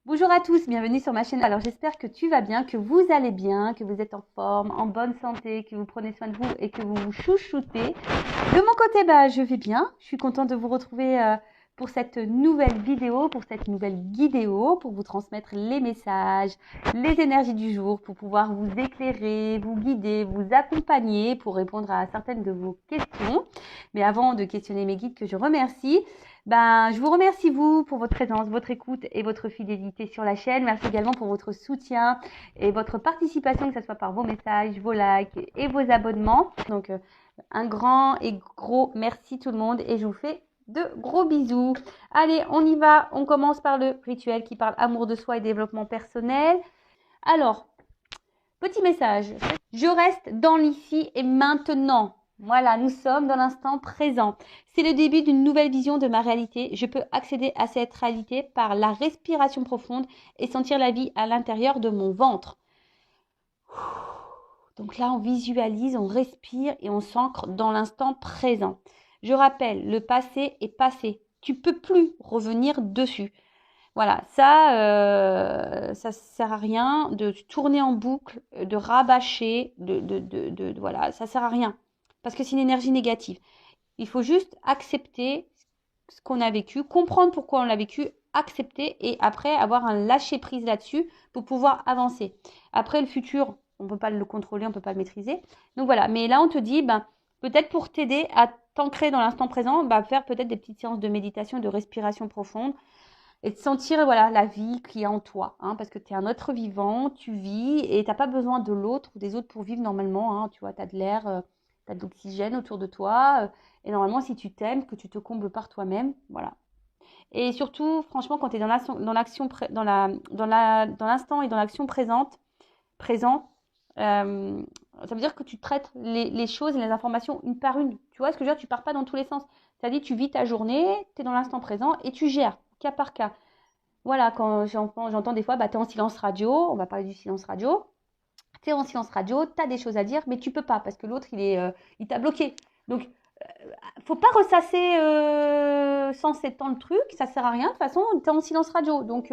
Bonjour à tous, bienvenue sur ma chaîne. Alors j'espère que tu vas bien, que vous allez bien, que vous êtes en forme, en bonne santé, que vous prenez soin de vous et que vous vous chouchoutez. De mon côté, je vais bien. Je suis contente de vous retrouver pour cette nouvelle vidéo, pour cette nouvelle guidéo, pour vous transmettre les messages, les énergies du jour, pour pouvoir vous éclairer, vous guider, vous accompagner, pour répondre à certaines de vos questions. Mais avant de questionner mes guides que je remercie, je vous remercie vous pour votre présence, votre écoute et votre fidélité sur la chaîne. Merci également pour votre soutien et votre participation, que ce soit par vos messages, vos likes et vos abonnements. Donc, un grand et gros merci tout le monde et je vous fais de gros bisous. Allez, on y va. On commence par le rituel qui parle amour de soi et développement personnel. Alors, petit message. Je reste dans l'ici et maintenant. Voilà, nous sommes dans l'instant présent. C'est le début d'une nouvelle vision de ma réalité. Je peux accéder à cette réalité par la respiration profonde et sentir la vie à l'intérieur de mon ventre. Donc là, on visualise, on respire et on s'ancre dans l'instant présent. Je rappelle, le passé est passé. Tu peux plus revenir dessus. Voilà, ça sert à rien de tourner en boucle, de rabâcher, voilà, ça sert à rien. Parce que c'est une énergie négative. Il faut juste accepter ce qu'on a vécu, comprendre pourquoi on l'a vécu, accepter et après avoir un lâcher prise là-dessus pour pouvoir avancer. Après, le futur, on ne peut pas le contrôler, on ne peut pas le maîtriser. Donc voilà, mais là, on te dit, peut-être pour t'aider à t'ancrer dans l'instant présent, faire peut-être des petites séances de méditation, de respiration profonde et de sentir voilà, la vie qu'il y a en toi. Parce que tu es un être vivant, tu vis et tu n'as pas besoin de l'autre ou des autres pour vivre normalement. Tu vois, tu as de l'air, tu as de l'oxygène autour de toi. Et normalement, si tu t'aimes, que tu te combles par toi-même, voilà. Et surtout, franchement, quand tu es dans l'action, dans l'instant et dans l'action présent, ça veut dire que tu traites les choses et les informations une par une. Tu vois ce que je veux dire? Tu pars pas dans tous les sens. C'est-à-dire, tu vis ta journée, tu es dans l'instant présent et tu gères, cas par cas. Voilà, quand j'entends des fois, tu es en silence radio, on va parler du silence radio. Tu es en silence radio, tu as des choses à dire, mais tu peux pas parce que l'autre, il t'a bloqué. Donc, faut pas ressasser sans 7 ans le truc, ça sert à rien. De toute façon, tu es en silence radio. Donc,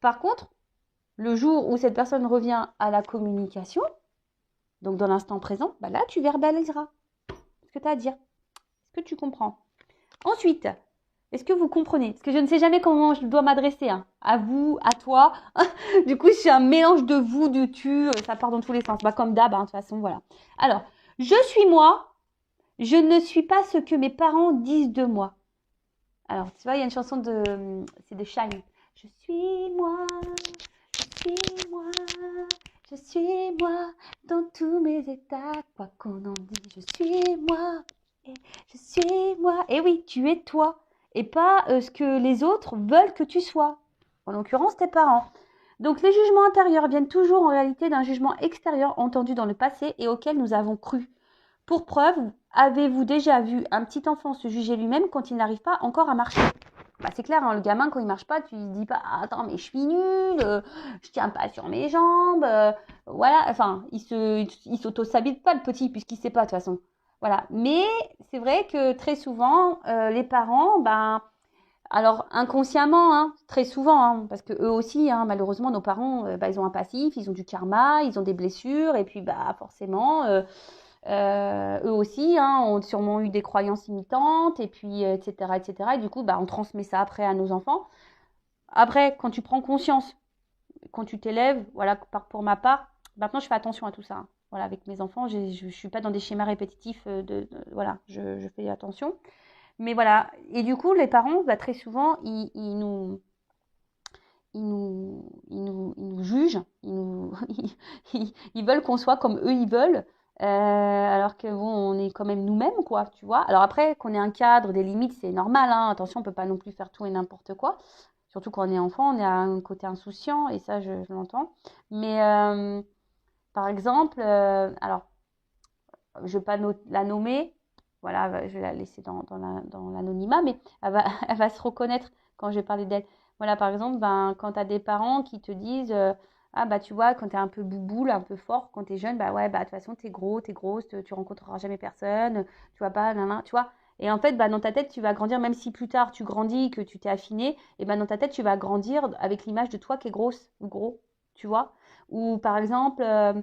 par contre, le jour où cette personne revient à la communication, donc dans l'instant présent, là, tu verbaliseras ce que tu as à dire. Est-ce que tu comprends? Ensuite, est-ce que vous comprenez? Parce que je ne sais jamais comment je dois m'adresser. À vous, à toi. Du coup, c'est un mélange de vous, de tu. Ça part dans tous les sens. Comme d'hab, de toute façon, voilà. Alors, je suis moi. Je ne suis pas ce que mes parents disent de moi. Alors, tu vois, il y a une chanson c'est de Shine. Je suis moi, je suis moi, je suis moi, dans tous mes états, quoi qu'on en dise, je suis moi, et je suis moi. Et oui, tu es toi, et pas ce que les autres veulent que tu sois, en l'occurrence tes parents. Donc les jugements intérieurs viennent toujours en réalité d'un jugement extérieur entendu dans le passé et auquel nous avons cru. Pour preuve, avez-vous déjà vu un petit enfant se juger lui-même quand il n'arrive pas encore à marcher? C'est clair, le gamin, quand il marche pas, tu ne dis pas « Attends, mais je suis nul, je tiens pas sur mes jambes. Voilà, enfin, il s'auto-sabite pas, le petit, puisqu'il sait pas, de toute façon. Voilà. Mais c'est vrai que très souvent, les parents, alors inconsciemment, très souvent, parce que eux aussi, malheureusement, nos parents, ils ont un passif, ils ont du karma, ils ont des blessures, et puis forcément, eux aussi ont sûrement eu des croyances imitantes, et puis etc., etc. Et du coup, on transmet ça après à nos enfants. Après, quand tu prends conscience, quand tu t'élèves, voilà, pour ma part, maintenant je fais attention à tout ça. Voilà, avec mes enfants, je ne suis pas dans des schémas répétitifs. Voilà, je fais attention. Mais voilà, et du coup, les parents, très souvent, ils nous jugent, ils veulent qu'on soit comme eux ils veulent, alors que bon, on est quand même nous-mêmes, quoi, tu vois. Alors après, qu'on ait un cadre, des limites, c'est normal, attention, on peut pas non plus faire tout et n'importe quoi. Surtout quand on est enfant, on est à un côté insouciant, et ça, je l'entends. Mais par exemple, alors, je ne vais pas la nommer, voilà, je vais la laisser dans l'anonymat, mais elle va se reconnaître quand je vais parler d'elle. Voilà, par exemple, quand tu as des parents qui te disent ah tu vois, quand tu es un peu bouboule, un peu fort, quand tu es jeune, ouais, de toute façon, tu es gros, tu es grosse, tu rencontreras jamais personne, tu vois pas, tu vois. Et en fait, bah, dans ta tête, tu vas grandir, même si plus tard tu grandis, que tu t'es affiné, et ben dans ta tête, tu vas grandir avec l'image de toi qui est grosse ou gros, tu vois. Ou par exemple, bah,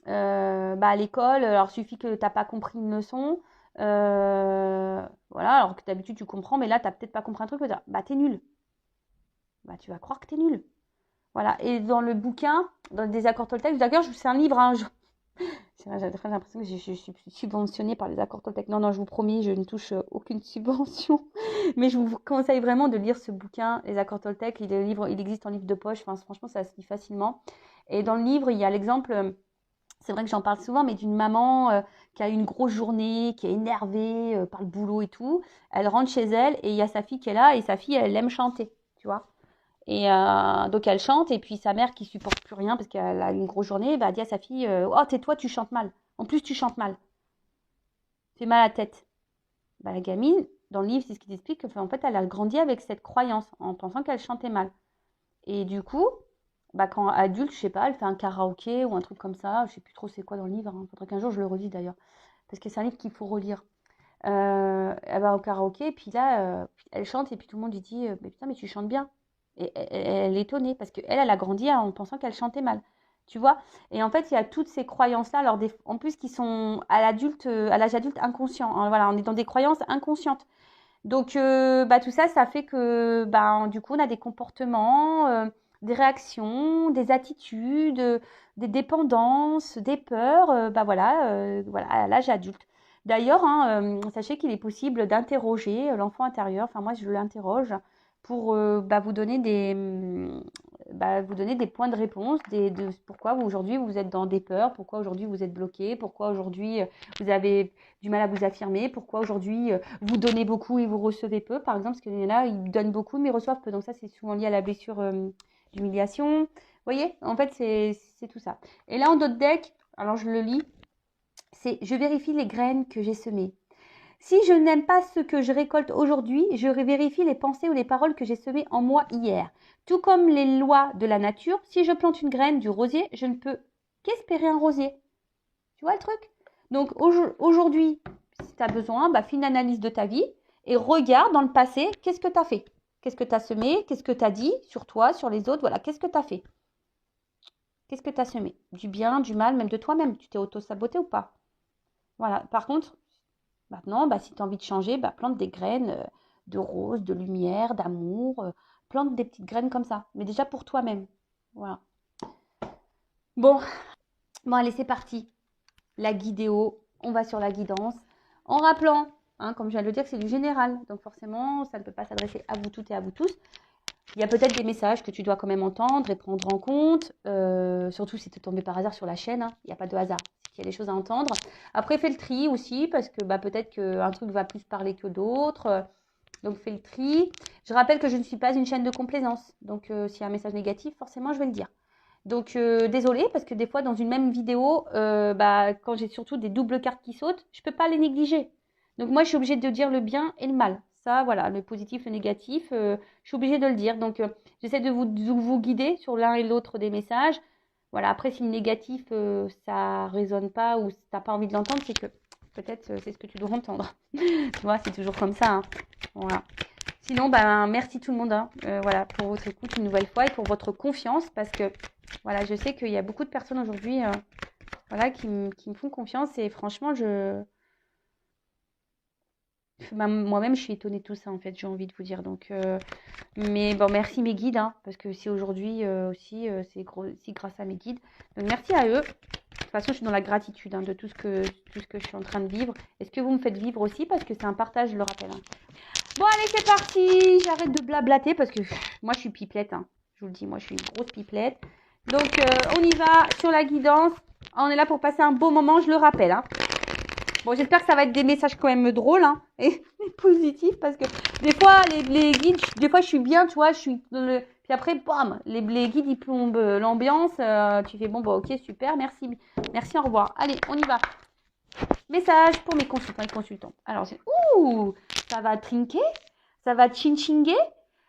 à l'école, alors suffit que tu n'as pas compris une leçon, voilà, alors que d'habitude tu comprends, mais là, tu n'as peut-être pas compris un truc, bah, t'es nul. Bah, tu vas croire que t'es nul. Voilà. Et dans le bouquin, dans des accords Toltec, d'ailleurs, c'est un livre, hein, j'ai l'impression que je suis subventionnée par les accords Toltec. Non, non, je vous promets, je ne touche aucune subvention. Mais je vous conseille vraiment de lire ce bouquin, les accords Toltec. Il existe en livre de poche. Enfin, franchement, ça se lit facilement. Et dans le livre, il y a l'exemple, c'est vrai que j'en parle souvent, mais d'une maman qui a eu une grosse journée, qui est énervée par le boulot et tout. Elle rentre chez elle et il y a sa fille qui est là et sa fille, elle aime chanter, tu vois. Et donc elle chante et puis sa mère qui supporte plus rien parce qu'elle a une grosse journée va dire à sa fille oh tais-toi, tu chantes mal. En plus tu chantes mal. Tu fais mal à la tête. Bah, la gamine dans le livre c'est ce qu'il explique en fait elle a grandi avec cette croyance en pensant qu'elle chantait mal. Et du coup bah, quand adulte je sais pas elle fait un karaoké ou un truc comme ça, je sais plus trop c'est quoi dans le livre. Hein. Faudrait qu'un jour je le relise d'ailleurs parce que c'est un livre qu'il faut relire. Elle va au karaoké et puis là elle chante et puis tout le monde lui dit mais putain mais tu chantes bien. Et elle est étonnée parce qu'elle, elle a grandi en pensant qu'elle chantait mal. Tu vois. Et en fait, il y a toutes ces croyances-là, alors en plus qui sont à l'adulte, à l'âge adulte inconscient. Hein, voilà, on est dans des croyances inconscientes. Donc, bah, tout ça, ça fait que, bah, du coup, on a des comportements, des réactions, des attitudes, des dépendances, des peurs, bah voilà, voilà, à l'âge adulte. D'ailleurs, hein, sachez qu'il est possible d'interroger l'enfant intérieur. Enfin, moi, je l'interroge pour bah, vous donner des points de réponse, de pourquoi aujourd'hui vous êtes dans des peurs, pourquoi aujourd'hui vous êtes bloqué, pourquoi aujourd'hui vous avez du mal à vous affirmer, pourquoi aujourd'hui vous donnez beaucoup et vous recevez peu, par exemple, parce qu'il y en a, ils donnent beaucoup mais reçoivent peu. Donc ça, c'est souvent lié à la blessure d'humiliation. Vous voyez, en fait, c'est tout ça. Et là, en d'autres deck, alors je le lis, c'est « Je vérifie les graines que j'ai semées ». Si je n'aime pas ce que je récolte aujourd'hui, je vérifie les pensées ou les paroles que j'ai semées en moi hier. Tout comme les lois de la nature, si je plante une graine du rosier, je ne peux qu'espérer un rosier. Tu vois le truc? Donc aujourd'hui, si tu as besoin, bah, fais une analyse de ta vie et regarde dans le passé, qu'est-ce que tu as fait? Qu'est-ce que tu as semé? Qu'est-ce que tu as dit sur toi, sur les autres? Voilà, qu'est-ce que tu as fait? Qu'est-ce que tu as semé? Du bien, du mal, même de toi-même. Tu t'es auto-saboté ou pas? Voilà. Par contre, maintenant, bah, si tu as envie de changer, bah, plante des graines de rose, de lumière, d'amour. Plante des petites graines comme ça. Mais déjà pour toi-même. Voilà. Bon, allez, c'est parti. La guidéo, on va sur la guidance. En rappelant, hein, comme je viens de le dire, que c'est du général. Donc forcément, ça ne peut pas s'adresser à vous toutes et à vous tous. Il y a peut-être des messages que tu dois quand même entendre et prendre en compte. Surtout si tu es tombé par hasard sur la chaîne. Hein. Il n'y a pas de hasard. Il y a des choses à entendre. Après, fais le tri aussi, parce que bah, peut-être qu'un truc va plus parler que d'autres. Donc, fais le tri. Je rappelle que je ne suis pas une chaîne de complaisance. Donc, s'il y a un message négatif, forcément, je vais le dire. Donc, désolée, parce que des fois, dans une même vidéo, bah, quand j'ai surtout des doubles cartes qui sautent, je ne peux pas les négliger. Donc, moi, je suis obligée de dire le bien et le mal. Ça, voilà, le positif, le négatif, je suis obligée de le dire. Donc, j'essaie de vous guider sur l'un et l'autre des messages. Voilà, après, si le négatif, ça résonne pas ou tu n'as pas envie de l'entendre, c'est que peut-être c'est ce que tu dois entendre. Tu vois, c'est toujours comme ça. Hein. Voilà. Sinon, ben, merci tout le monde hein, voilà, pour votre écoute une nouvelle fois et pour votre confiance parce que voilà, je sais qu'il y a beaucoup de personnes aujourd'hui voilà, qui me font confiance et franchement, moi-même, je suis étonnée de tout ça en fait, j'ai envie de vous dire. Donc, mais bon, merci mes guides hein, parce que si aujourd'hui aussi, c'est aussi grâce à mes guides. Donc, merci à eux. De toute façon, je suis dans la gratitude hein, de tout ce que je suis en train de vivre. Est-ce que vous me faites vivre aussi parce que c'est un partage, je le rappelle. Hein. Bon, allez, c'est parti. J'arrête de blablater parce que moi, je suis pipelette. Hein. Je vous le dis, moi, je suis une grosse pipelette. Donc, on y va sur la guidance. On est là pour passer un beau moment, je le rappelle. Hein. Bon, j'espère que ça va être des messages quand même drôles hein, et positifs parce que des fois, les guides, des fois, je suis bien, tu vois, je suis dans le... Puis après, bam, les guides, ils plombent l'ambiance. Tu fais, bon, bah, ok, super, merci, au revoir. Allez, on y va. Message pour mes consultants et consultantes. Alors, c'est... Ouh, ça va trinquer, ça va chinchingger.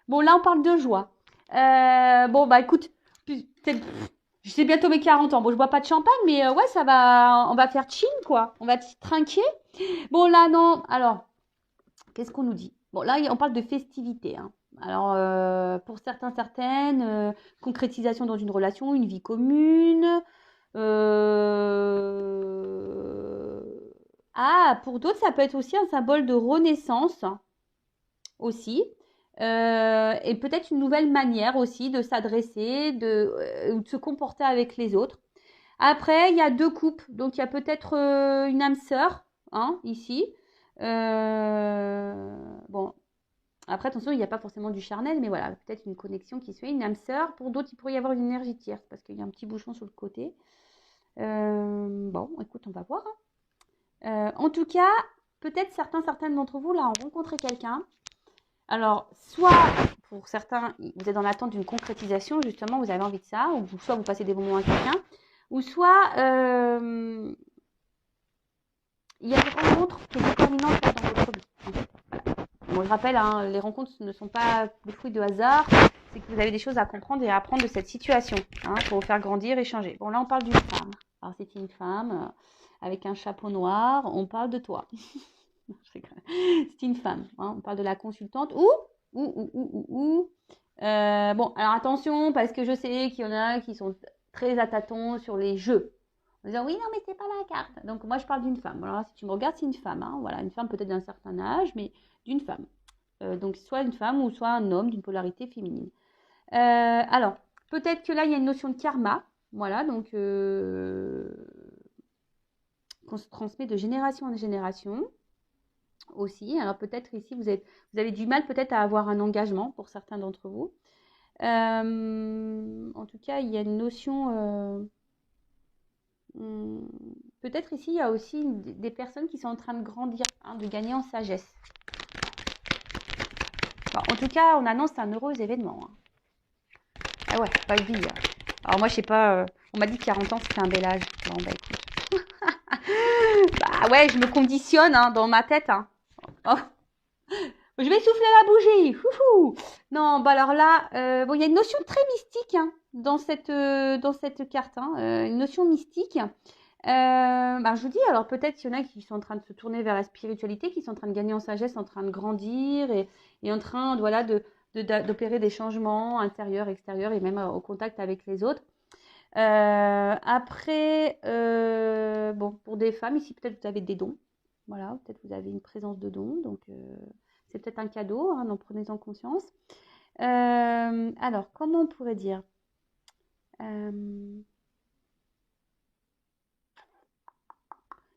Bon, là, on parle de joie. Bon, bah, écoute, c'est bientôt mes 40 ans. Bon, je bois pas de champagne, mais ouais, ça va, on va faire chin, quoi. On va trinquer. Bon, là, non, alors, Qu'est-ce qu'on nous dit? Bon, là, on parle de festivité, hein. Alors, pour certains, certaines, concrétisation dans une relation, une vie commune. Ah, pour d'autres, ça peut être aussi un symbole de renaissance aussi. Et peut-être une nouvelle manière aussi de s'adresser, ou de se comporter avec les autres. Après, il y a deux coupes. Donc, il y a peut-être une âme sœur, hein, ici. Bon, après, attention, il n'y a pas forcément du charnel, mais voilà, peut-être une connexion qui se fait, une âme sœur. Pour d'autres, il pourrait y avoir une énergie tierce parce qu'il y a un petit bouchon sur le côté. Bon, écoute, on va voir, hein. En tout cas, peut-être certaines d'entre vous, là, ont rencontré quelqu'un. Alors, soit, pour certains, vous êtes dans l'attente d'une concrétisation, justement, vous avez envie de ça, ou soit vous passez des bons moments avec quelqu'un, ou soit il y a des rencontres qui sont déterminantes dans votre vie. Voilà. Bon, je rappelle, hein, les rencontres ne sont pas le fruit de hasard, c'est que vous avez des choses à comprendre et à apprendre de cette situation, hein, pour vous faire grandir et changer. Bon, là, on parle d'une femme. Alors, c'est une femme avec un chapeau noir, on parle de toi. C'est une femme, hein, on parle de la consultante ou. Bon, alors attention, parce que je sais qu'il y en a qui sont très à tâtons sur les jeux. En disant, oui, non, mais c'est pas la carte. Donc, moi, je parle d'une femme. Alors, si tu me regardes, c'est une femme, hein. Voilà, une femme peut-être d'un certain âge, mais d'une femme. Donc, soit une femme ou soit un homme d'une polarité féminine. Alors, peut-être que là, il y a une notion de karma. Voilà, donc, qu'on se transmet de génération en génération aussi. Alors, peut-être ici, vous avez du mal peut-être à avoir un engagement pour certains d'entre vous. En tout cas, il y a une notion... peut-être ici, il y a aussi des personnes qui sont en train de grandir, hein, de gagner en sagesse. Bon, en tout cas, on annonce un heureux événement, hein. Ah ouais, pas vie. Alors moi, je sais pas, on m'a dit que 40 ans, c'était un bel âge. Bon, bah écoute. Bah ouais, je me conditionne, hein, dans ma tête, hein. Oh. Je vais souffler la bougie. Fouhou. Non, bah alors là, bon, il y a une notion très mystique, hein, dans cette carte, hein, une notion mystique. Bah, je vous dis, alors peut-être qu'il y en a qui sont en train de se tourner vers la spiritualité, qui sont en train de gagner en sagesse, en train de grandir et en train, voilà, d'opérer des changements intérieurs, extérieurs et même au contact avec les autres. Après, bon, pour des femmes, ici peut-être vous avez des dons. Voilà, peut-être vous avez une présence de dons, donc c'est peut-être un cadeau, hein, donc prenez-en conscience. Alors, comment on pourrait dire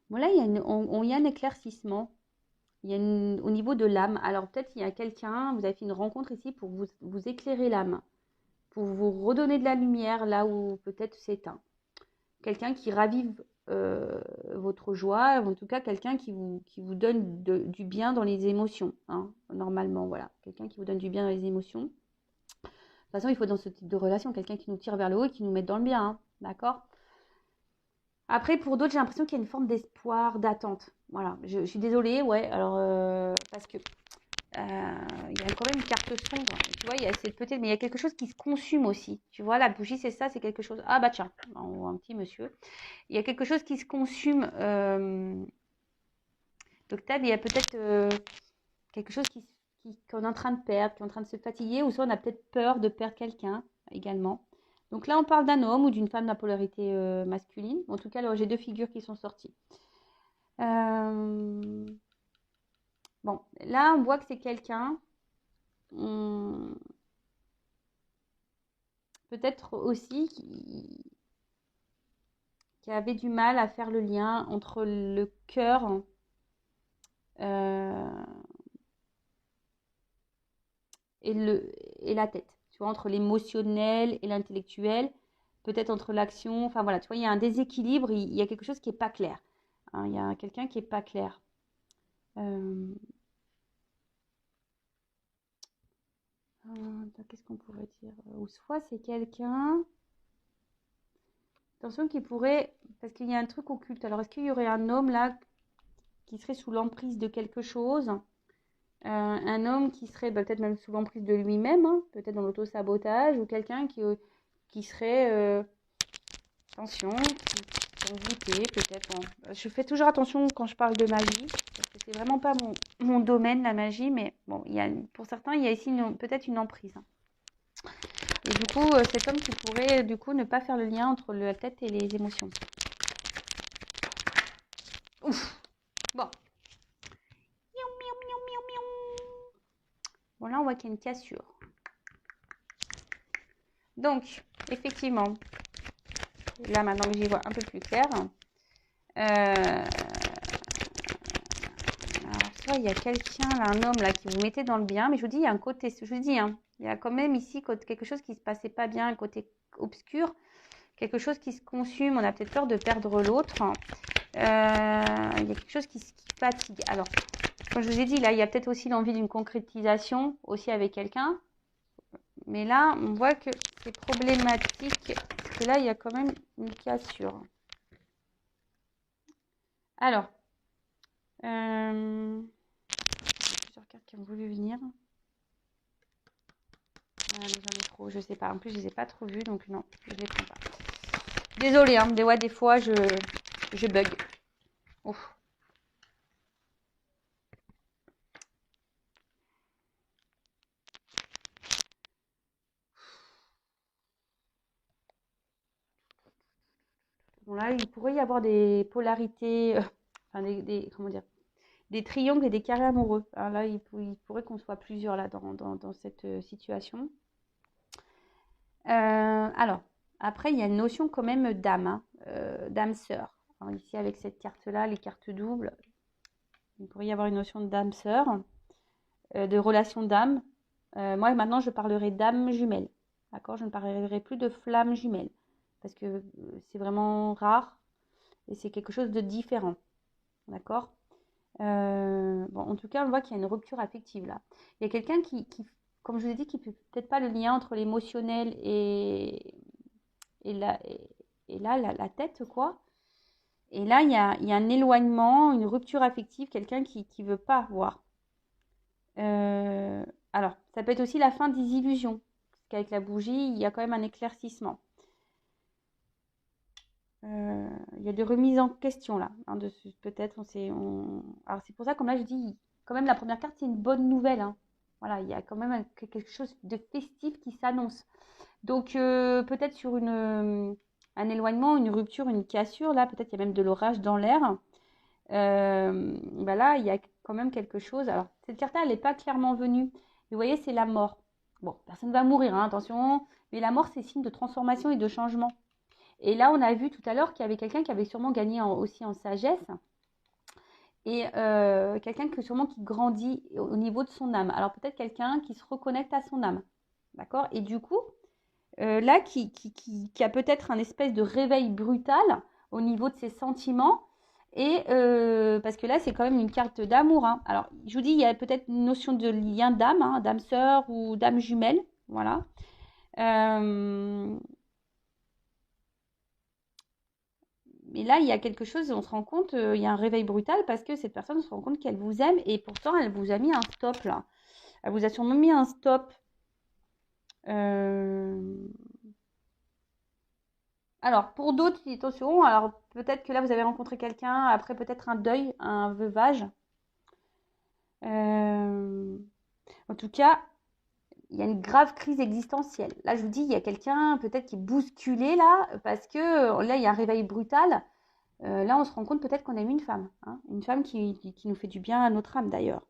Bon, là, il y a un éclaircissement. Il y a au niveau de l'âme. Alors, peut-être il y a quelqu'un, vous avez fait une rencontre ici pour vous éclairer l'âme, pour vous redonner de la lumière là où peut-être c'est éteint. Quelqu'un qui ravive votre joie, en tout cas quelqu'un qui vous donne du bien dans les émotions, hein, normalement, voilà. Quelqu'un qui vous donne du bien dans les émotions. De toute façon, il faut dans ce type de relation quelqu'un qui nous tire vers le haut et qui nous met dans le bien, hein, d'accord? Après, pour d'autres, j'ai l'impression qu'il y a une forme d'espoir, d'attente. Voilà, je suis désolée, ouais, alors, parce que il y a quand même une carte sombre, tu vois, il y a peut-être, mais il y a quelque chose qui se consume aussi. Tu vois, la bougie, c'est ça, c'est quelque chose. Ah bah tiens, on voit un petit monsieur. Il y a quelque chose qui se consume. L'octave, il y a peut-être quelque chose qu'on est en train de perdre, qui est en train de se fatiguer, ou soit on a peut-être peur de perdre quelqu'un également. Donc là, on parle d'un homme ou d'une femme de la polarité masculine. En tout cas, alors, j'ai deux figures qui sont sorties. Bon, là, on voit que c'est quelqu'un, peut-être aussi qui avait du mal à faire le lien entre le cœur et la tête. Tu vois, entre l'émotionnel et l'intellectuel, peut-être entre l'action. Enfin voilà, tu vois, il y a un déséquilibre, il y a quelque chose qui n'est pas clair, hein, il y a quelqu'un qui n'est pas clair. Qu'est-ce qu'on pourrait dire? Ou soit c'est quelqu'un, attention, qui pourrait, parce qu'il y a un truc occulte. Alors, est-ce qu'il y aurait un homme là qui serait sous l'emprise de quelque chose? Un homme qui serait peut-être même sous l'emprise de lui-même, hein, peut-être dans l'auto-sabotage, ou quelqu'un qui serait, attention, qui goûter, peut-être. Bon. Je fais toujours attention quand je parle de magie, parce que c'est vraiment pas mon domaine, la magie, mais bon, pour certains, il y a ici peut-être une emprise. Hein. Et du coup, c'est comme tu pourrais du coup ne pas faire le lien entre la tête et les émotions. Ouf. Bon. Bon, là, on voit qu'il y a une cassure. Donc, effectivement, là, maintenant que j'y vois un peu plus clair, alors, soit il y a quelqu'un, là, un homme, là, qui vous mettait dans le bien, mais je vous dis, il y a un côté, je vous dis, hein, il y a quand même ici quelque chose qui se passait pas bien, un côté obscur, quelque chose qui se consume, on a peut-être peur de perdre l'autre. Il y a quelque chose qui fatigue. Alors, comme je vous ai dit, là, il y a peut-être aussi l'envie d'une concrétisation, aussi avec quelqu'un. Mais là, on voit que c'est problématique, parce que là, il y a quand même une cassure. Alors, plusieurs cartes qui ont voulu venir. J'en ai trop, je sais pas. En plus, je les ai pas trop vues, donc non, je les prends pas. Désolée, hein, des fois, je bug. Ouf. Bon, là, il pourrait y avoir des polarités, enfin, comment dire, des triangles et des carrés amoureux. Alors là, il pourrait qu'on soit plusieurs là dans cette situation. Alors, après, il y a une notion quand même d'âme, hein, d'âme sœur. Alors, ici, avec cette carte-là, les cartes doubles, il pourrait y avoir une notion d'âme sœur, de relation d'âme. Moi, maintenant, je parlerai d'âme jumelle. D'accord? Je ne parlerai plus de flamme jumelle. Parce que c'est vraiment rare et c'est quelque chose de différent. D'accord? Bon, en tout cas, on voit qu'il y a une rupture affective là. Il y a quelqu'un qui, comme je vous ai dit, qui ne fait peut-être pas le lien entre l'émotionnel et là, la tête, quoi. Et là, il y a un éloignement, une rupture affective, quelqu'un qui ne veut pas voir. Alors, ça peut être aussi la fin des illusions, parce qu'avec la bougie, il y a quand même un éclaircissement. Il y a des remises en question là, hein, peut-être, alors c'est pour ça, comme là je dis, quand même la première carte c'est une bonne nouvelle. Hein. Voilà, il y a quand même quelque chose de festif qui s'annonce. Donc peut-être sur un éloignement, une rupture, une cassure, là peut-être il y a même de l'orage dans l'air. Là il y a quand même quelque chose. Alors cette carte-là elle n'est pas clairement venue. Mais vous voyez c'est la mort. Bon, personne ne va mourir, hein, attention. Mais la mort c'est signe de transformation et de changement. Et là, on a vu tout à l'heure qu'il y avait quelqu'un qui avait sûrement gagné aussi en sagesse et quelqu'un qui grandit au niveau de son âme. Alors peut-être quelqu'un qui se reconnecte à son âme, d'accord? Et du coup, là, qui a peut-être un espèce de réveil brutal au niveau de ses sentiments. Et parce que là, c'est quand même une carte d'amour. Hein. Alors, je vous dis, il y a peut-être une notion de lien d'âme, hein, d'âme sœur ou d'âme jumelle. Voilà. Mais là, il y a quelque chose, on se rend compte, il y a un réveil brutal parce que cette personne se rend compte qu'elle vous aime et pourtant elle vous a mis un stop là. Elle vous a sûrement mis un stop. Alors, pour d'autres, attention, alors peut-être que là vous avez rencontré quelqu'un, après peut-être un deuil, un veuvage. En tout cas, il y a une grave crise existentielle. Là, je vous dis, il y a quelqu'un peut-être qui est bousculé là parce que là, il y a un réveil brutal. Là, on se rend compte peut-être qu'on aime une femme. Hein, une femme qui nous fait du bien à notre âme d'ailleurs.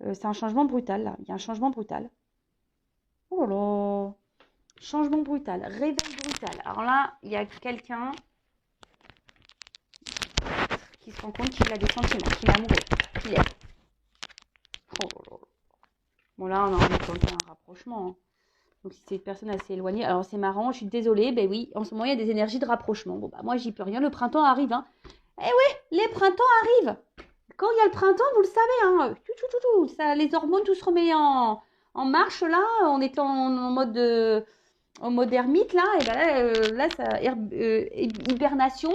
C'est un changement brutal là. Il y a un changement brutal. Oh là là. Changement brutal. Réveil brutal. Alors là, il y a quelqu'un qui se rend compte qu'il a des sentiments, qu'il est amoureux, qu'il aime. Oh là là. Bon là, on a envie de tenter un rapprochement. Hein. Donc si cette personne assez éloignée, alors c'est marrant, je suis désolée, ben oui, en ce moment il y a des énergies de rapprochement. Bon bah moi j'y peux rien, le printemps arrive. Hein. Eh oui, les printemps arrivent. Quand il y a le printemps, vous le savez, hein, ça, les hormones, tout se remet en marche là. On est en mode ermite là, et ben là, hibernation.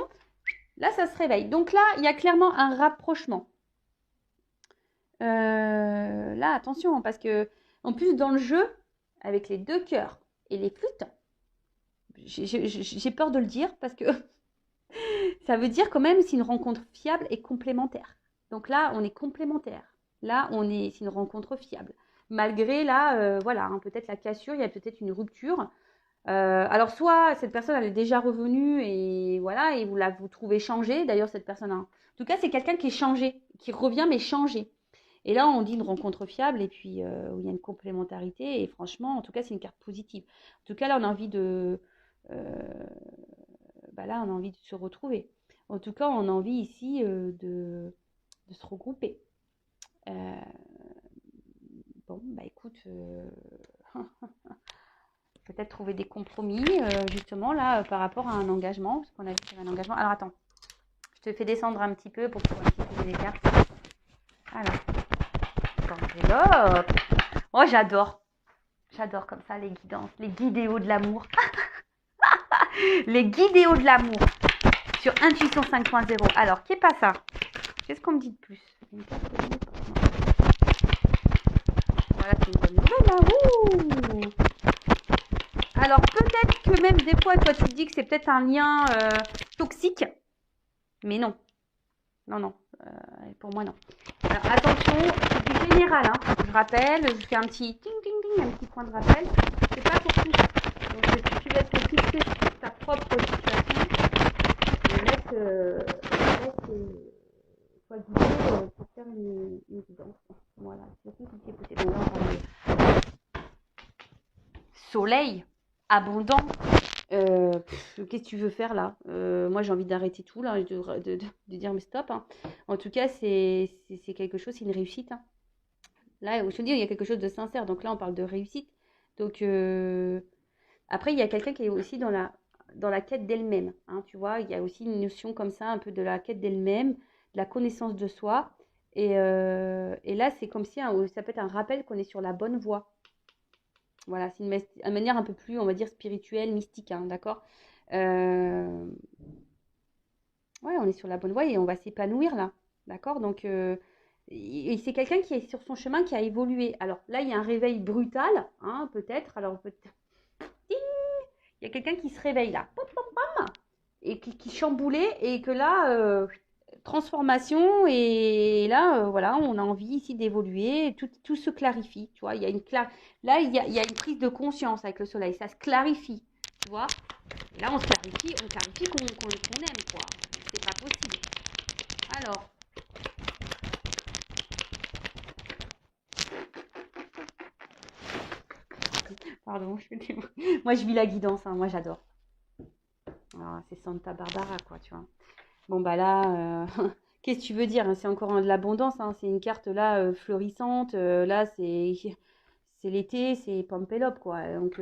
Là, ça se réveille. Donc là, il y a clairement un rapprochement. Là, attention, parce que en plus dans le jeu, avec les deux cœurs et les flûtes, j'ai peur de le dire parce que Ça veut dire quand même c'est une rencontre fiable et complémentaire. Donc là, on est complémentaire. Là, c'est une rencontre fiable. Malgré là, voilà, hein, peut-être la cassure, il y a peut-être une rupture. Alors soit cette personne elle est déjà revenue et voilà et vous trouvez changé. D'ailleurs cette personne, en tout cas c'est quelqu'un qui est changé, qui revient mais changé. Et là on dit une rencontre fiable et puis où il y a une complémentarité et franchement en tout cas c'est une carte positive. En tout cas là on a envie là on a envie de se retrouver. En tout cas on a envie ici de se regrouper. Euh, bon bah écoute. Peut-être trouver des compromis, justement, là, par rapport à un engagement, parce qu'on a vu qu'il y avait un engagement. Alors, attends, je te fais descendre un petit peu pour que tu vois un petit peu les cartes. Alors, enveloppe. Oh, j'adore. J'adore comme ça les guidances, les guidéos de l'amour. Les guidéos de l'amour sur Intuition 5.0. Alors, qu'est pas ça? Qu'est-ce qu'on me dit de plus? Voilà, c'est une bonne nouvelle, là. Ouh. Alors, peut-être que même des fois, toi, tu te dis que c'est peut-être un lien toxique. Mais non. Non, non. Pour moi, non. Alors, attention, c'est du général. Hein. Je rappelle, je fais un petit ting, un petit point de rappel. C'est pas pour tout. Donc, si tu laisses te fixer sur ta propre situation, sois guidé pour faire une guidance. Voilà, c'est tout ce qui est possible. Donc, là, on parle de soleil, abondant. Qu'est-ce que tu veux faire là? Moi j'ai envie d'arrêter tout là, de dire mais stop. Hein. En tout cas, c'est quelque chose, c'est une réussite. Hein. Là, je te dis, il y a quelque chose de sincère. Donc là, on parle de réussite. Donc après, il y a quelqu'un qui est aussi dans la quête d'elle-même. Hein, tu vois, il y a aussi une notion comme ça, un peu de la quête d'elle-même, de la connaissance de soi. Et là, c'est comme si ça peut être un rappel qu'on est sur la bonne voie. Voilà, c'est une manière un peu plus, on va dire, spirituelle, mystique, hein, d'accord? Ouais, on est sur la bonne voie et on va s'épanouir là, d'accord? Donc, et c'est quelqu'un qui est sur son chemin, qui a évolué. Alors là, il y a un réveil brutal, hein, peut-être. Alors, il y a quelqu'un qui se réveille là, pom, pom, pom, et qui chamboulait et que là, transformation et là voilà on a envie ici d'évoluer, tout se clarifie, tu vois, il y a là il y a une prise de conscience avec le soleil, ça se clarifie, tu vois, et là on clarifie qu'on aime quoi, c'est pas possible. Alors pardon, moi je vis la guidance, hein, moi j'adore. Alors, c'est Santa Barbara quoi, tu vois. Bon bah là qu'est-ce que tu veux dire, hein, c'est encore de l'abondance, hein, c'est une carte là florissante, là c'est l'été, c'est Pampelop quoi. Donc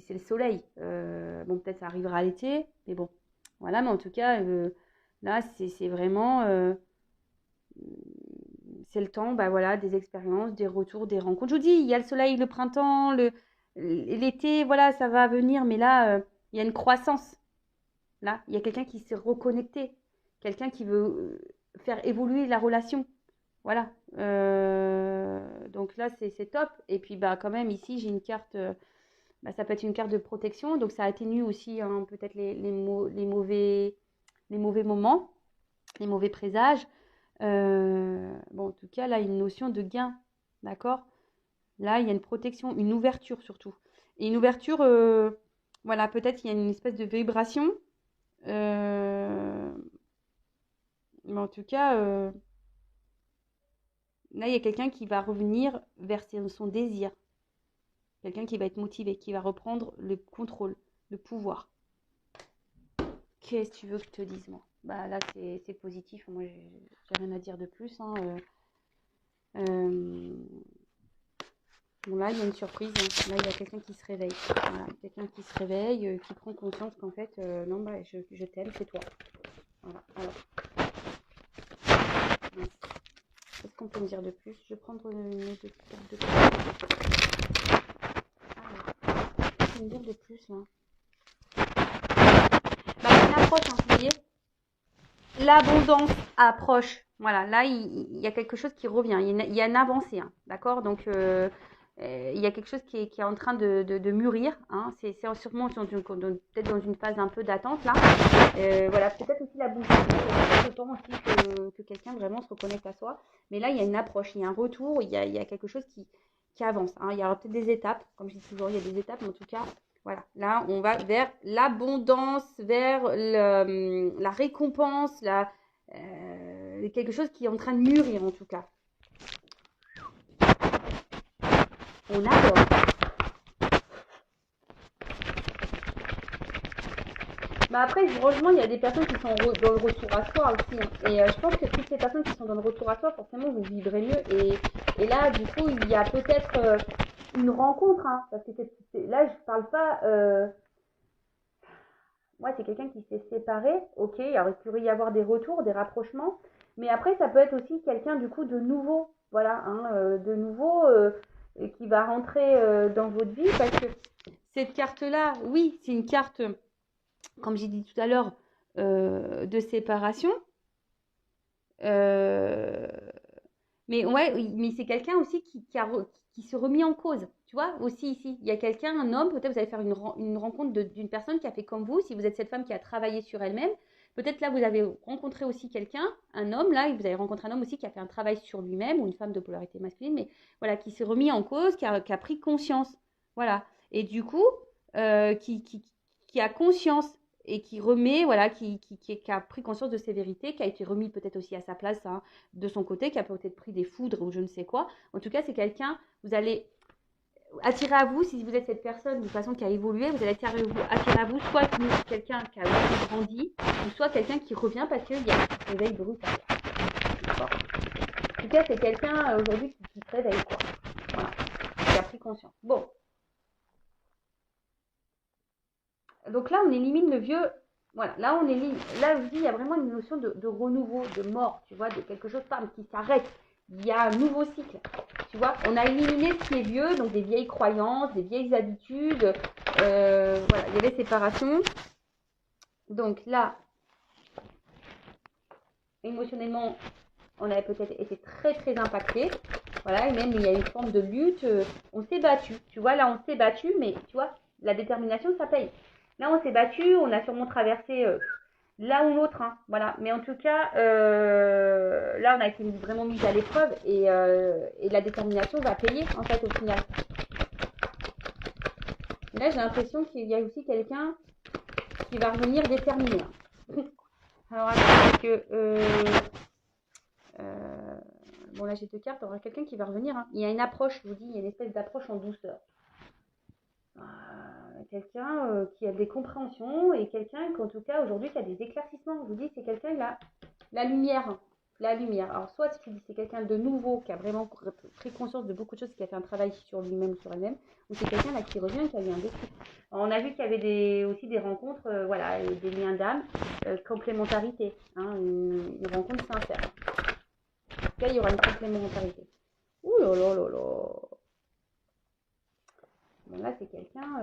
c'est le soleil. Bon peut-être ça arrivera à l'été, mais bon. Voilà, mais en tout cas là c'est vraiment c'est le temps, bah voilà, des expériences, des retours, des rencontres. Je vous dis, il y a le soleil, le printemps, l'été, voilà, ça va venir, mais là il y a une croissance. Là, il y a quelqu'un qui s'est reconnecté, quelqu'un qui veut faire évoluer la relation. Voilà. Donc là, c'est top. Et puis, bah, quand même, ici, j'ai une carte. Bah, ça peut être une carte de protection. Donc, ça atténue aussi hein, peut-être les mauvais moments, les mauvais présages. Bon, en tout cas, là, il y a une notion de gain. D'accord? Là, il y a une protection, une ouverture surtout. Et une ouverture, voilà, peut-être il y a une espèce de vibration. Mais en tout cas, là, il y a quelqu'un qui va revenir vers son désir. Quelqu'un qui va être motivé, qui va reprendre le contrôle, le pouvoir. Qu'est-ce que tu veux que je te dise, moi? Bah là, c'est positif. Moi, j'ai rien à dire de plus. Hein. Bon, là, il y a une surprise. Hein. Là, il y a quelqu'un qui se réveille. Voilà, quelqu'un qui se réveille, qui prend conscience qu'en fait, non, bah, je t'aime, c'est toi. Voilà, alors. Qu'est-ce qu'on peut me dire de plus? Je vais prendre une autre carte de plus. Alors, qu'est-ce qu'on peut me dire de plus là? Bah, il y a une approche, hein, vous voyez? L'abondance approche. Voilà, là, il y a quelque chose qui revient. Il y a une avancée, hein, d'accord? Donc, il y a quelque chose qui est en train de mûrir. Hein. C'est sûrement peut-être dans une phase un peu d'attente là. Voilà, peut-être aussi la bouche. C'est autant aussi que quelqu'un vraiment se reconnecte à soi. Mais là, il y a une approche, il y a un retour, il y a quelque chose qui avance. Hein. Il y aura peut-être des étapes. Comme je dis toujours, il y a des étapes, mais en tout cas, voilà. Là, on va vers l'abondance, vers la récompense, quelque chose qui est en train de mûrir en tout cas. On adore. Bah après, heureusement, il y a des personnes qui sont dans le retour à soi aussi. Hein. Et je pense que toutes ces personnes qui sont dans le retour à soi, forcément, vous vivrez mieux. Et là, du coup, il y a peut-être une rencontre. Hein, parce que là, je parle pas. Moi, c'est quelqu'un qui s'est séparé. Ok, alors il pourrait y avoir des retours, des rapprochements. Mais après, ça peut être aussi quelqu'un, du coup, de nouveau. Voilà, hein, de nouveau qui va rentrer dans votre vie. Parce que cette carte-là, oui, c'est une carte, comme j'ai dit tout à l'heure, de séparation. Euh, mais ouais, mais c'est quelqu'un aussi qui se remet en cause. Tu vois, aussi ici, il y a quelqu'un, un homme, peut-être vous allez faire une rencontre d'une personne qui a fait comme vous, si vous êtes cette femme qui a travaillé sur elle-même. Peut-être là, vous avez rencontré aussi quelqu'un, un homme, là, et vous avez rencontré un homme aussi qui a fait un travail sur lui-même, ou une femme de polarité masculine, mais voilà, qui s'est remis en cause, qui a pris conscience. Voilà. Et du coup, qui a conscience et qui remet, voilà, qui a pris conscience de ses vérités, qui a été remis peut-être aussi à sa place hein, de son côté, qui a peut-être pris des foudres ou je ne sais quoi. En tout cas, c'est quelqu'un, vous allez attirer à vous, si vous êtes cette personne de façon qui a évolué, vous allez attirer à vous soit quelqu'un qui a aussi grandi, ou soit quelqu'un qui revient parce qu'il y a un réveil brutal. En tout cas, c'est quelqu'un aujourd'hui qui se réveille, quoi. Voilà, qui a pris conscience. Bon. Donc là, on élimine le vieux. Voilà, là, on élimine. Là, je dis, il y a vraiment une notion de renouveau, de mort, tu vois, de quelque chose qui s'arrête. Il y a un nouveau cycle. Tu vois, on a éliminé ce qui est vieux, donc des vieilles croyances, des vieilles habitudes. Voilà, il y avait séparation. Donc là, émotionnellement, on avait peut-être été très très impacté. Voilà, et même il y a une forme de lutte. On s'est battu. Tu vois, là, on s'est battu, mais tu vois, la détermination, ça paye. Là, on s'est battu, on a sûrement traversé l'un ou l'autre. Hein, voilà. Mais en tout cas, là, on a été vraiment mis à l'épreuve et la détermination va payer, en fait, au final. Là, j'ai l'impression qu'il y a aussi quelqu'un qui va revenir déterminé. Alors, attends, parce que... bon, là, j'ai deux cartes. Il y aura quelqu'un qui va revenir. Hein. Il y a une approche, je vous dis, il y a une espèce d'approche en douceur. Quelqu'un qui a des compréhensions et quelqu'un qu'en tout cas aujourd'hui qui a des éclaircissements. Je vous dis, c'est quelqu'un qui a la lumière. La lumière. Alors, soit je dis c'est quelqu'un de nouveau qui a vraiment pris conscience de beaucoup de choses, qui a fait un travail sur lui-même, sur elle-même, ou c'est quelqu'un là qui revient, qui a eu un déclic. On a vu qu'il y avait aussi des rencontres, voilà, des liens d'âme, complémentarité, hein, une rencontre sincère. En tout cas, il y aura une complémentarité. Ouh là là là là. Bon, là, c'est quelqu'un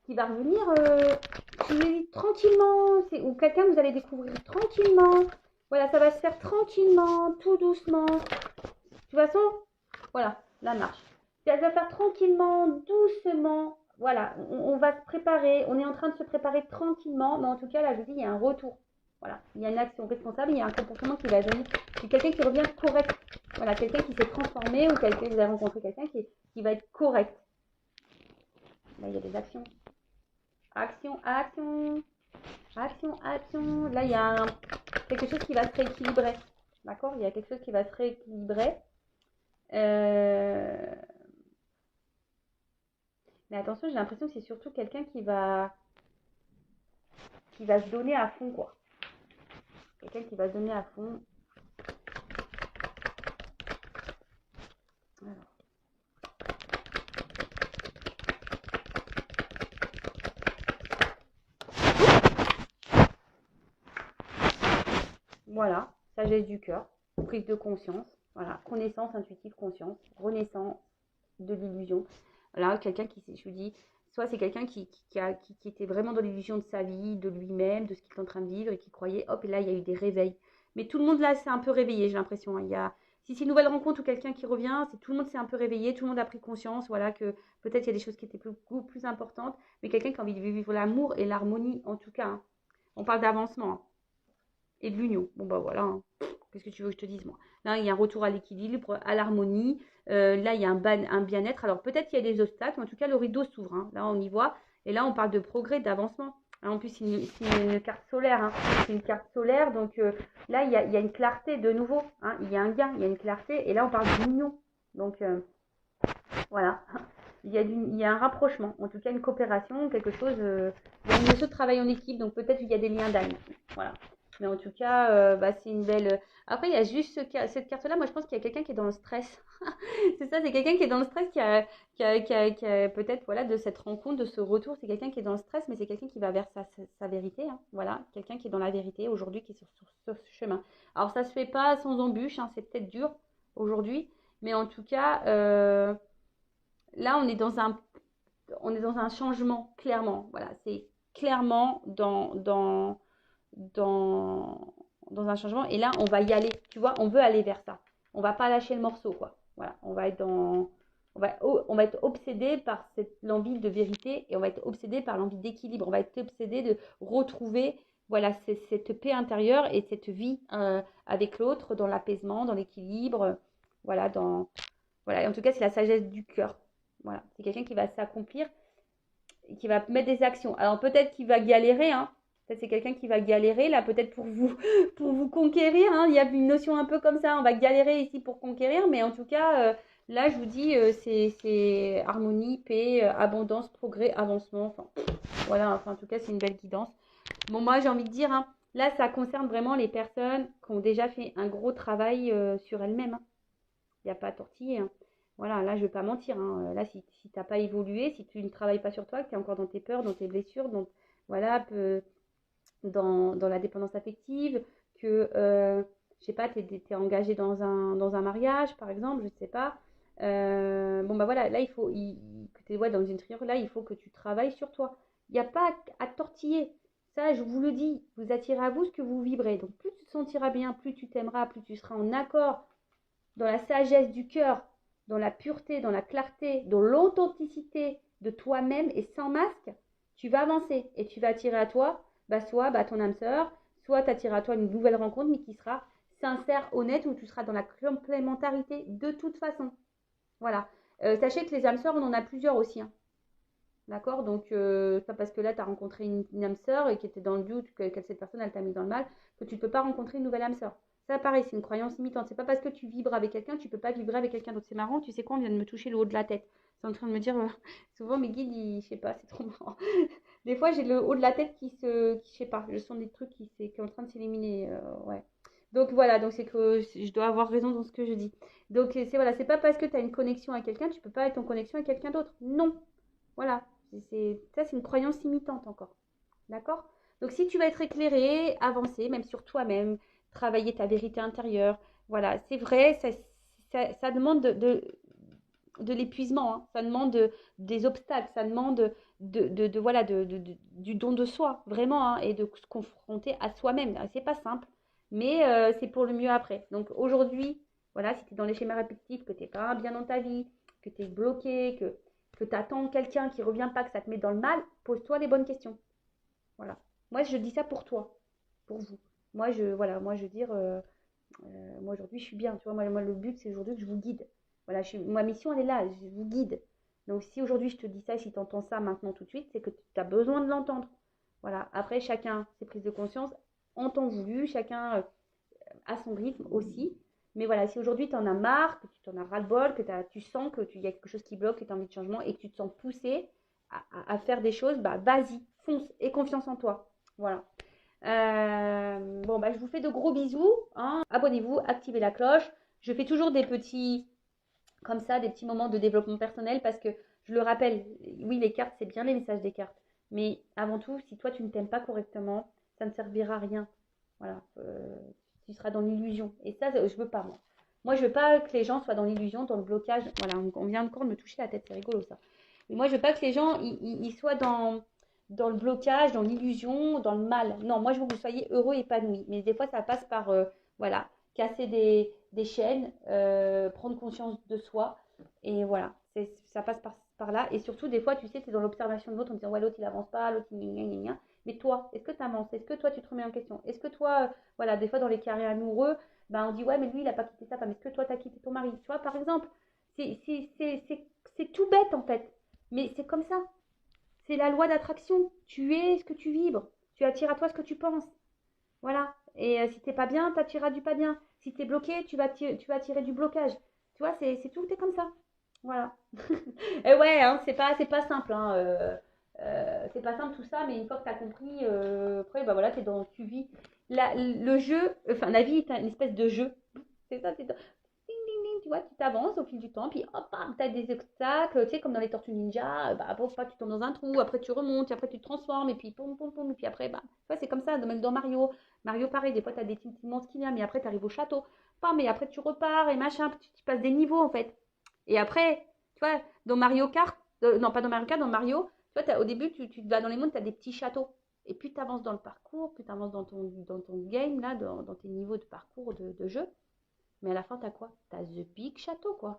qui va revenir tranquillement, ou quelqu'un que vous allez découvrir tranquillement. Voilà, ça va se faire tranquillement, tout doucement. De toute façon, voilà, la marche. Ça va faire tranquillement, doucement. Voilà, on va se préparer, on est en train de se préparer tranquillement, mais en tout cas, là, je vous dis, il y a un retour. Voilà, il y a une action responsable, il y a un comportement qui va venir. C'est quelqu'un qui revient correct. Voilà, quelqu'un qui s'est transformé ou quelqu'un, vous avez rencontré quelqu'un qui va être correct. Là, il y a des actions. Action, action. Action, action. Là, il y a quelque chose qui va se rééquilibrer. D'accord? Il y a quelque chose qui va se rééquilibrer. Mais attention, j'ai l'impression que c'est surtout quelqu'un qui va se donner à fond, quoi. Quelqu'un qui va se donner à fond. Alors. Voilà, sagesse du cœur, prise de conscience, voilà, connaissance intuitive, conscience, renaissance de l'illusion. Voilà, quelqu'un qui, je vous dis, soit c'est quelqu'un qui était vraiment dans l'illusion de sa vie, de lui-même, de ce qu'il est en train de vivre et qui croyait, hop, et là, il y a eu des réveils. Mais tout le monde là s'est un peu réveillé, j'ai l'impression. Hein. Si c'est une nouvelle rencontre ou quelqu'un qui revient, c'est tout le monde s'est un peu réveillé, tout le monde a pris conscience, voilà, que peut-être il y a des choses qui étaient beaucoup plus importantes, mais quelqu'un qui a envie de vivre l'amour et l'harmonie, en tout cas, hein. On parle d'avancement, hein, et de l'union. Bon, bah voilà, hein. Qu'est-ce que tu veux que je te dise, moi? Là, il y a un retour à l'équilibre, à l'harmonie. Là, il y a un bien-être. Alors, peut-être qu'il y a des obstacles, mais en tout cas, le rideau s'ouvre, hein. Là, on y voit. Et là, on parle de progrès, d'avancement. Hein, en plus, c'est une carte solaire, hein. C'est une carte solaire. Donc, là, il y a une clarté de nouveau, hein. Il y a un gain, il y a une clarté. Et là, on parle d'union. Donc, voilà. Il y a un rapprochement, en tout cas une coopération, quelque chose. Il y a une notion de travail en équipe, donc peut-être qu'il y a des liens d'âme. Voilà. Mais en tout cas, bah, c'est une belle. Après, il y a juste cette carte-là. Moi, je pense qu'il y a quelqu'un qui est dans le stress. C'est ça, c'est quelqu'un qui est dans le stress, qui a peut-être, voilà, de cette rencontre, de ce retour. C'est quelqu'un qui est dans le stress, mais c'est quelqu'un qui va vers sa vérité, hein. Voilà, quelqu'un qui est dans la vérité aujourd'hui, qui est sur ce chemin. Alors, ça se fait pas sans embûche, hein. C'est peut-être dur aujourd'hui, mais en tout cas. Là, on est dans un changement, clairement. Voilà, c'est clairement dans, dans un changement. Et là, on va y aller. Tu vois, on veut aller vers ça. On va pas lâcher le morceau, quoi. Voilà, on va être obsédé par l'envie de vérité et on va être obsédé par l'envie d'équilibre. On va être obsédé de retrouver, voilà, cette paix intérieure et cette vie avec l'autre dans l'apaisement, dans l'équilibre. Voilà, voilà. Et en tout cas, c'est la sagesse du cœur. Voilà, c'est quelqu'un qui va s'accomplir et qui va mettre des actions. Alors peut-être qu'il va galérer, hein. Peut-être c'est quelqu'un qui va galérer là, peut-être pour vous, pour vous conquérir, hein. Il y a une notion un peu comme ça. On va galérer ici pour conquérir, mais en tout cas, là, je vous dis, c'est harmonie, paix, abondance, progrès, avancement. Enfin, voilà. Enfin, en tout cas, c'est une belle guidance. Bon, moi, j'ai envie de dire, hein, là, ça concerne vraiment les personnes qui ont déjà fait un gros travail sur elles-mêmes, hein. Il n'y a pas à tortiller, hein. Voilà, là, je ne vais pas mentir, hein. Là, si tu n'as pas évolué, si tu ne travailles pas sur toi, que tu es encore dans tes peurs, dans tes blessures, voilà, dans la dépendance affective, que, je sais pas, tu es engagé dans un mariage, par exemple, je ne sais pas. Bon, bah voilà, là, que tu es, ouais, dans une triangle, là, il faut que tu travailles sur toi. Il n'y a pas à tortiller. Ça, je vous le dis, vous attirez à vous ce que vous vibrez. Donc, plus tu te sentiras bien, plus tu t'aimeras, plus tu seras en accord dans la sagesse du cœur, dans la pureté, dans la clarté, dans l'authenticité de toi-même et sans masque, tu vas avancer et tu vas attirer à toi, bah, soit bah, ton âme sœur, soit tu attirer à toi une nouvelle rencontre, mais qui sera sincère, honnête, où tu seras dans la complémentarité de toute façon. Voilà. Sachez que les âmes sœurs, on en a plusieurs aussi, hein. D'accord. Donc, pas parce que là, tu as rencontré une âme sœur et qui était dans le doute que cette personne, elle t'a mis dans le mal, que tu ne peux pas rencontrer une nouvelle âme sœur. Ça, pareil, c'est une croyance limitante. C'est pas parce que tu vibres avec quelqu'un, tu peux pas vibrer avec quelqu'un d'autre. C'est marrant, tu sais quoi, on vient de me toucher le haut de la tête. C'est en train de me dire, souvent mes guides, je sais pas, c'est trop marrant. Des fois, j'ai le haut de la tête je sais pas, je sens des trucs qui est en train de s'éliminer. Ouais. Donc voilà, donc c'est que je dois avoir raison dans ce que je dis. Donc voilà, c'est pas parce que tu as une connexion avec quelqu'un, tu peux pas être en connexion avec quelqu'un d'autre. Non. Voilà. Ça, c'est une croyance limitante encore. D'accord. Donc si tu vas être éclairé, avancer, même sur toi-même, travailler ta vérité intérieure, voilà, c'est vrai, ça demande de l'épuisement, hein. Ça demande des obstacles, ça demande voilà, du don de soi, vraiment, hein, et de se confronter à soi-même. C'est pas simple, mais c'est pour le mieux après. Donc aujourd'hui, voilà, si tu es dans les schémas répétitifs, que tu n'es pas bien dans ta vie, que tu es bloqué, que tu attends quelqu'un qui ne revient pas, que ça te met dans le mal, pose-toi les bonnes questions. Voilà. Moi, je dis ça pour toi, pour vous. Voilà, moi, je veux dire, moi aujourd'hui, je suis bien. Tu vois, moi le but, c'est aujourd'hui que je vous guide. Voilà, ma mission, elle est là, je vous guide. Donc, si aujourd'hui, je te dis ça, si tu entends ça maintenant tout de suite, c'est que tu as besoin de l'entendre. Voilà. Après, chacun ses prises de conscience en temps voulu, chacun à son rythme aussi. Mais voilà, si aujourd'hui tu en as marre, que tu t'en as ras-le-bol, que tu sens qu'il y a quelque chose qui bloque, que tu as envie de changement et que tu te sens poussé à faire des choses, bah vas-y, fonce et confiance en toi. Voilà. Bon, bah, je vous fais de gros bisous, hein. Abonnez-vous, activez la cloche. Je fais toujours des petits, comme ça, des petits moments de développement personnel parce que, je le rappelle, oui, les cartes, c'est bien les messages des cartes. Mais avant tout, si toi, tu ne t'aimes pas correctement, ça ne servira à rien. Voilà. Tu seras dans l'illusion. Et ça, je veux pas, moi. Moi, je veux pas que les gens soient dans l'illusion, dans le blocage. Voilà, on vient encore de me toucher la tête, c'est rigolo ça. Et moi, je veux pas que les gens ils soient dans le blocage, dans l'illusion, dans le mal. Non, moi, je veux que vous soyez heureux, épanouis. Mais des fois, ça passe par, voilà, casser des chaînes, prendre conscience de soi. Et voilà, ça passe par là. Et surtout, des fois, tu sais, tu es dans l'observation de l'autre en disant, ouais, l'autre, il avance pas, l'autre, il gna gna gna. Mais toi, est-ce que tu avances? Est-ce que toi, tu te remets en question? Est-ce que toi, voilà, des fois, dans les carrés amoureux, ben, on dit, ouais, mais lui, il n'a pas quitté sa femme. Est-ce que toi, tu as quitté ton mari? Tu vois, par exemple, c'est tout bête, en fait. Mais c'est comme ça. C'est la loi d'attraction. Tu es ce que tu vibres. Tu attires à toi ce que tu penses. Voilà. Et si t'es pas bien, t'attireras du pas bien. Si t'es bloqué, tu vas attirer du blocage. Tu vois, tout est comme ça. Voilà. Et ouais, hein, c'est pas simple. Hein, c'est pas simple tout ça, mais une fois que t'as compris, après, bah voilà, tu vis. Le jeu, enfin, la vie est une espèce de jeu. C'est ça, c'est ding, ding, ding, tu vois, tu t'avances au fil du temps, puis hop, tu as des obstacles, tu sais, comme dans les Tortues Ninja, bah, pour pas, tu tombes dans un trou, après tu remontes, après tu te transformes, et puis poum, poum, poum, et puis après, bah, tu vois, c'est comme ça, même dans Mario. Mario, pareil, des fois, tu as des petits monstres qui viennent, mais après, tu arrives au château, pas, mais après, tu repars, et machin, tu passes des niveaux, en fait. Et après, tu vois, dans Mario Kart, non, pas dans Mario Kart, dans Mario, tu vois, au début, tu vas dans les mondes, tu as des petits châteaux. Et plus tu avances dans le parcours, plus tu avances dans ton game, là, dans tes niveaux de parcours de jeu, mais à la fin, t'as quoi? T'as The Big Château, quoi.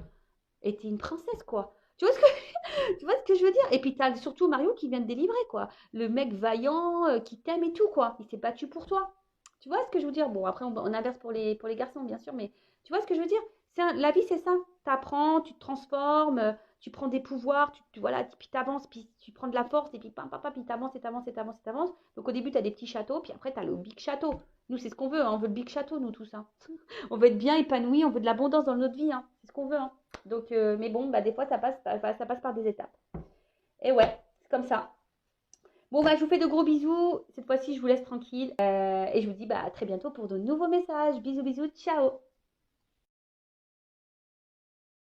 Et t'es une princesse, quoi. Tu vois ce que, tu vois ce que je veux dire? Et puis t'as surtout Mario qui vient de délivrer, quoi. Le mec vaillant, qui t'aime et tout, quoi. Il s'est battu pour toi. Tu vois ce que je veux dire? Bon, après, on inverse pour les garçons, bien sûr, mais tu vois ce que je veux dire? La vie, c'est ça. T'apprends, tu te transformes, tu prends des pouvoirs, voilà, puis t'avances, puis tu prends de la force, et puis pam, pam, pam, puis t'avances, et t'avances, et t'avances, et t'avances. Donc au début, t'as des petits châteaux, puis après, t'as le big château. Nous, c'est ce qu'on veut, hein. On veut le big château, nous, tous, hein. On veut être bien épanoui, on veut de l'abondance dans notre vie, hein. C'est ce qu'on veut, hein. Donc, mais bon, bah, des fois, ça passe par des étapes. Et ouais, c'est comme ça. Bon, bah, je vous fais de gros bisous. Cette fois-ci, je vous laisse tranquille. Et je vous dis bah, à très bientôt pour de nouveaux messages. Bisous, bisous, ciao.